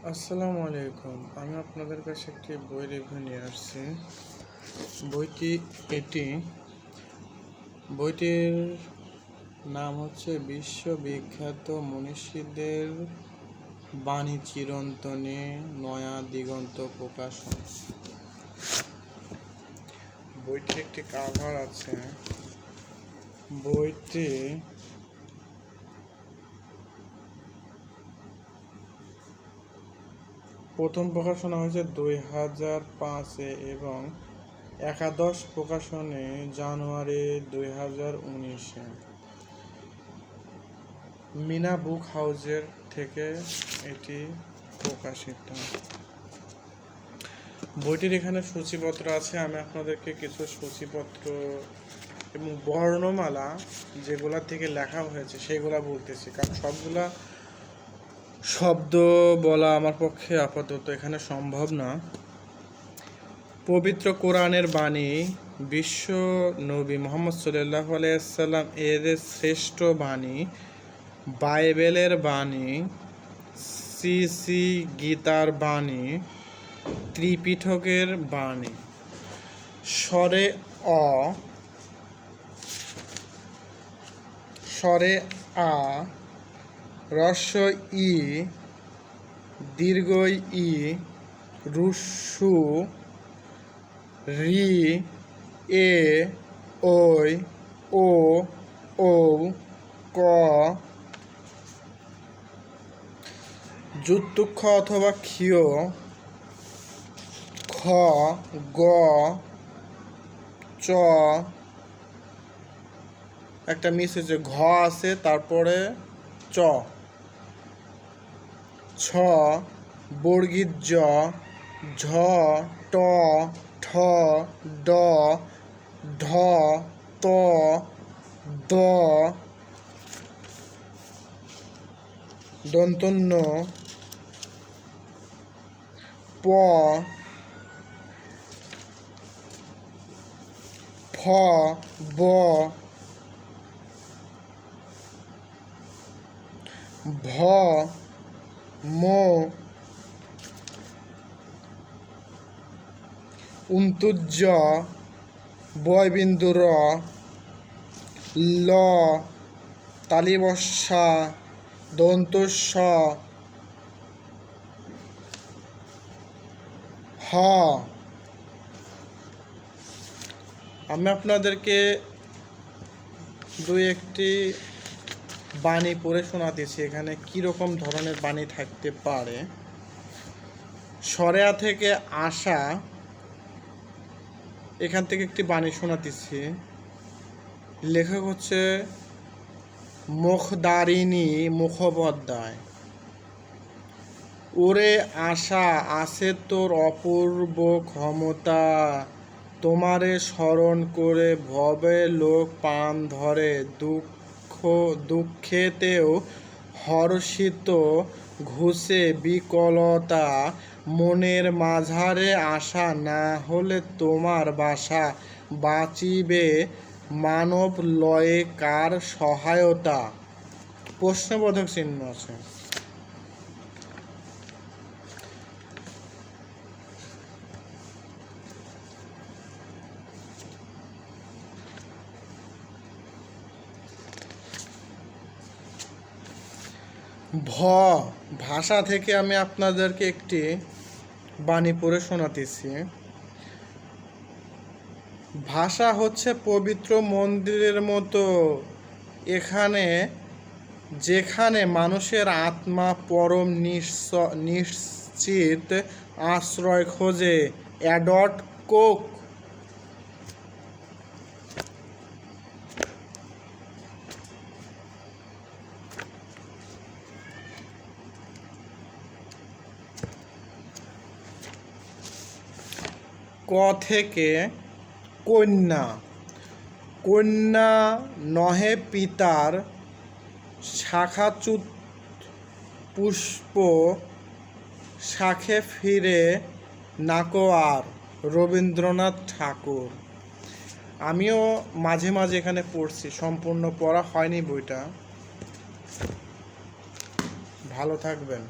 আসসালামু আলাইকুম। আমি আপনাদের কাছে একটি বই রিভিউ নিয়ে আসছি। বইটির নাম হচ্ছে বিশ্ববিখ্যাত মনীষীদের বাণী চিরন্তনে নয়া দিগন্ত প্রকাশন। বইটির একটি কাভার আছে। বইটি প্রথম প্রকাশনা হয়েছে 2005-এ এবং একাদশ প্রকাশনে জানুয়ারি 2019-এ মিনা বুক হাউসের থেকে এটি প্রকাশিত। বইটির এখানে সূচিপত্র আছে। আমি আপনাদেরকে কিছু সূচিপত্র এবং বর্ণমালা যেগুলা থেকে লেখা হয়েছে সেগুলা বলতেছি, কারণ সবগুলা শব্দ বলা আমার পক্ষে আপাতত এখানে সম্ভব না। পবিত্র কোরআনের বাণী, বিশ্ব নবী মুহাম্মদ সাল্লাল্লাহু আলাইহি ওয়াসাল্লাম এর শ্রেষ্ঠ বাণী, বাইবেলের বাণী, শ্রী গীতার বাণী, ত্রিপিটকের বাণী। স্বরে অ, স্বরে আ, হ্রস্ব ই, দীর্ঘ ই, রুসু, রি, এ, ওই, ও, ও, ক, যুক্তুক্ষ অথবা ক্ষীয়, খ, গ, চ, একটা মিস হয়েছে, ঘ আছে, তারপরে চ, ছ, বর্গীর জ, ঝ, ট, ঠ, ড, ঢ, ত, দ, দন্তন্য, প, ফ, ব, ভ, ম, উন্তুজ্জ, বয়বিন্দু র, ল, তালিবস্যা, দন্তস্ব, হ। আমি আপনাদেরকে দুই একটি বাণী পড়ে শোনাতেছি, এখানে কীরকম ধরনের বাণী থাকতে পারে। সরেয়া থেকে আসা, এখান থেকে একটি বাণী শোনাতেছি। লেখক হচ্ছে মুখদারিণী মুখোপাধ্যায়। ওরে আশা, আছে তোর অপূর্ব ক্ষমতা, তোমারে স্মরণ করে ভবে লোক প্রাণ ধরে, দুঃখেতেও হর্ষিত ঘুষে বিকলতা, মনের মাঝারে আশা না হলে তোমার বাসা, বাঁচিবে মানব লয়ে কার সহায়তা। প্রশ্নবোধক চিহ্ন আছে। ভ, ভাষা থেকে আমি আপনাদেরকে একটি বাণী পড়ে শোনাতেছি। ভাষা হচ্ছে পবিত্র মন্দিরের মতো, যেখানে মানুষের আত্মা পরম নিশ্চিত আশ্রয় খোঁজে। অ্যাডট কোক। ক থেকে কন্যা, কন্যা নহে পিতার শাখাচ্যুত পুষ্প, শাখে ফিরে নাকো আর, রবীন্দ্রনাথ ঠাকুর। আমিও মাঝে মাঝে এখানে পড়ছি, সম্পূর্ণ পড়া হয়নি বইটা। ভালো থাকবেন।